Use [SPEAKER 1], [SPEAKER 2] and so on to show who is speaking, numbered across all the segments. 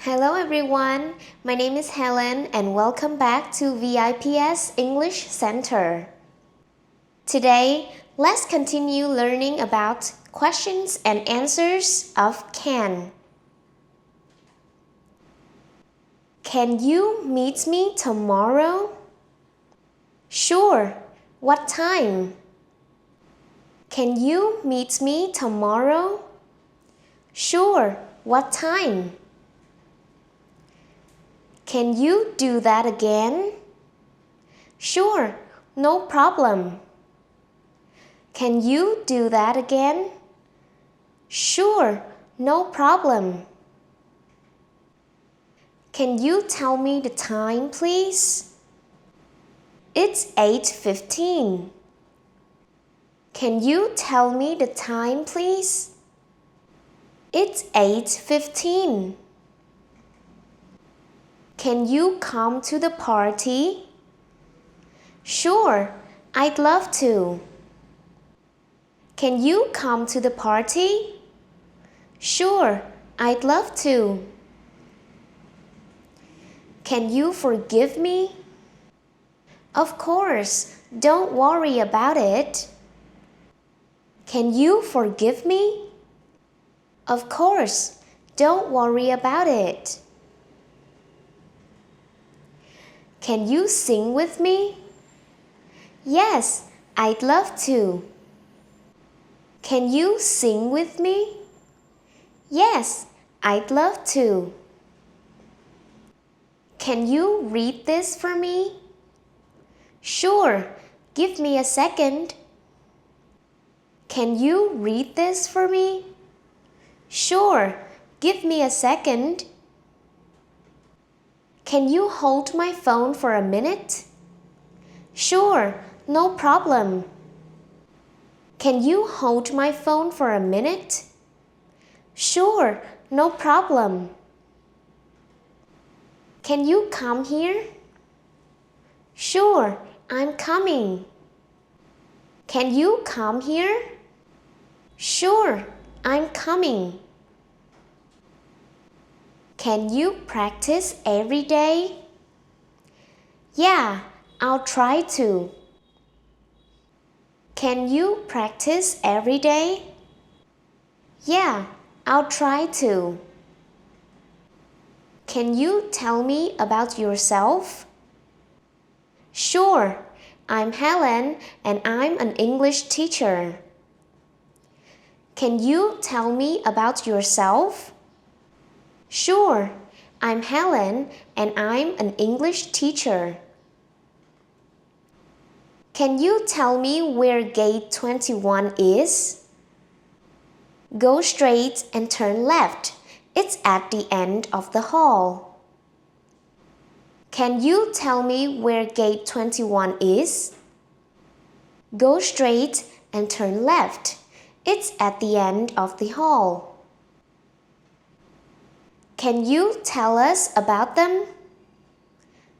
[SPEAKER 1] Hello everyone, my name is Helen and welcome back to VIPS English Center. Today, let's continue learning about questions and answers of can. Can you meet me tomorrow? Sure. What time? Can you meet me tomorrow? Sure. What time? Can you do that again? Sure, no problem. Can you do that again? Sure, no problem. Can you tell me the time, please? It's 8:15. Can you tell me the time, please? It's 8:15. Can you come to the party? Sure, I'd love to. Can you come to the party? Sure, I'd love to. Can you forgive me? Of course, don't worry about it. Can you forgive me? Of course, don't worry about it. Can you sing with me? Yes, I'd love to. Can you sing with me? Yes, I'd love to. Can you read this for me? Sure, give me a second. Can you read this for me? Sure, give me a second. Can you hold my phone for a minute? Sure, no problem. Can you hold my phone for a minute? Sure, no problem. Can you come here? Sure, I'm coming. Can you come here? Sure, I'm coming. Can you practice every day? Yeah, I'll try to. Can you practice every day? Yeah, I'll try to. Can you tell me about yourself? Sure, I'm Helen and I'm an English teacher. Can you tell me about yourself? Sure, I'm Helen and I'm an English teacher. Can you tell me where gate 21 is? Go straight and turn left. It's at the end of the hall. Can you tell me where gate 21 is? Go straight and turn left. It's at the end of the hall. Can you tell us about them?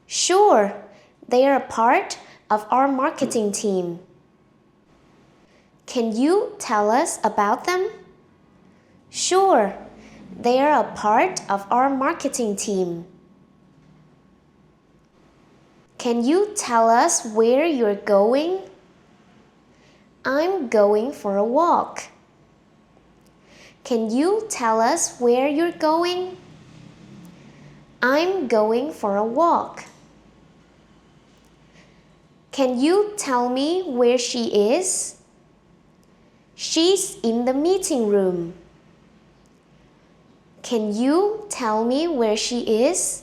[SPEAKER 1] Sure, they are a part of our marketing team. Can you tell us about them? Sure, they are a part of our marketing team. Can you tell us where you're going? I'm going for a walk. Can you tell us where you're going? I'm going for a walk. Can you tell me where she is? She's in the meeting room. Can you tell me where she is?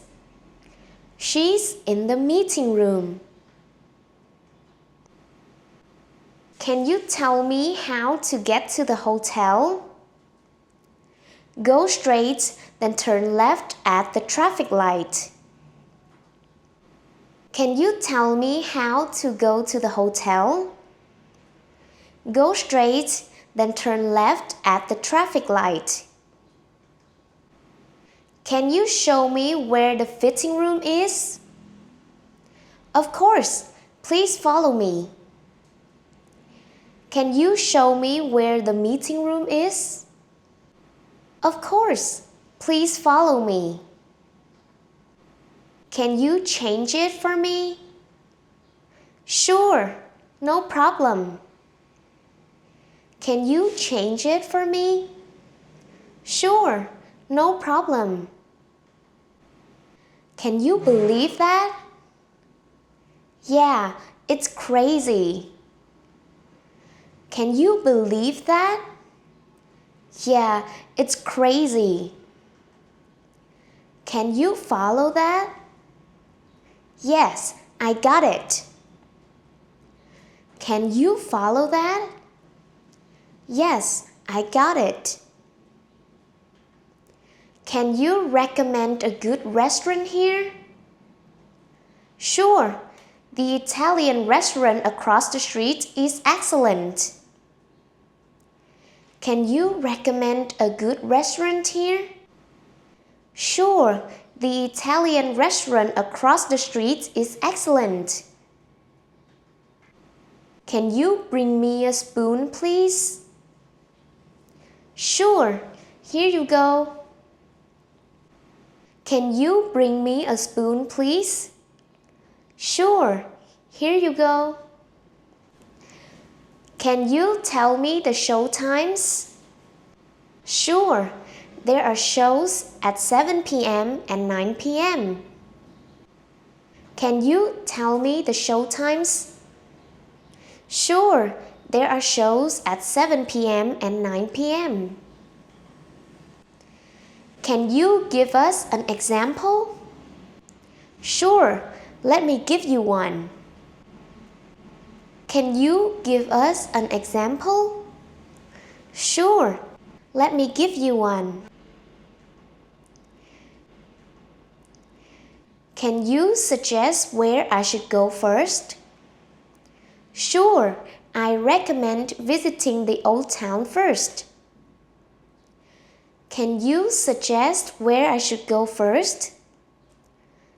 [SPEAKER 1] She's in the meeting room. Can you tell me how to get to the hotel? Go straight, then turn left at the traffic light. Can you tell me how to go to the hotel? Go straight, then turn left at the traffic light. Can you show me where the fitting room is? Of course, please follow me. Can you show me where the meeting room is? Of course, please follow me. Can you change it for me? Sure, no problem. Can you change it for me? Sure, no problem. Can you believe that? Yeah, it's crazy. Can you believe that? Yeah, it's crazy. Can you follow that? Yes, I got it. Can you follow that? Yes, I got it. Can you recommend a good restaurant here? Sure, the Italian restaurant across the street is excellent. Can you recommend a good restaurant here? Sure, the Italian restaurant across the street is excellent. Can you bring me a spoon, please? Sure, here you go. Can you bring me a spoon, please? Sure, here you go. Can you tell me the show times? Sure, there are shows at 7 p.m. and 9 p.m. Can you tell me the show times? Sure, there are shows at 7 p.m. and 9 p.m. Can you give us an example? Sure, let me give you one. Can you give us an example? Sure, let me give you one. Can you suggest where I should go first? Sure, I recommend visiting the old town first. Can you suggest where I should go first?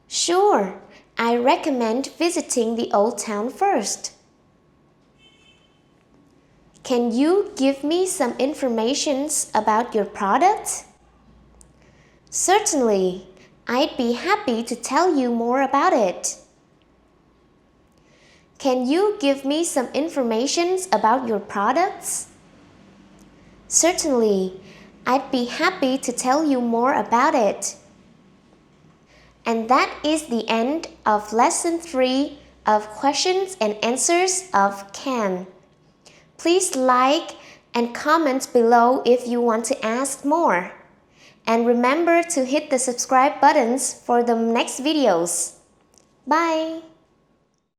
[SPEAKER 1] Sure, I recommend visiting the old town first. Can you give me some information about your product? Certainly, I'd be happy to tell you more about it. Can you give me some information about your products? Certainly, I'd be happy to tell you more about it. And that is the end of Lesson 3 of Questions and Answers of Can. Please like and comment below if you want to ask more. And remember to hit the subscribe buttons for the next videos. Bye!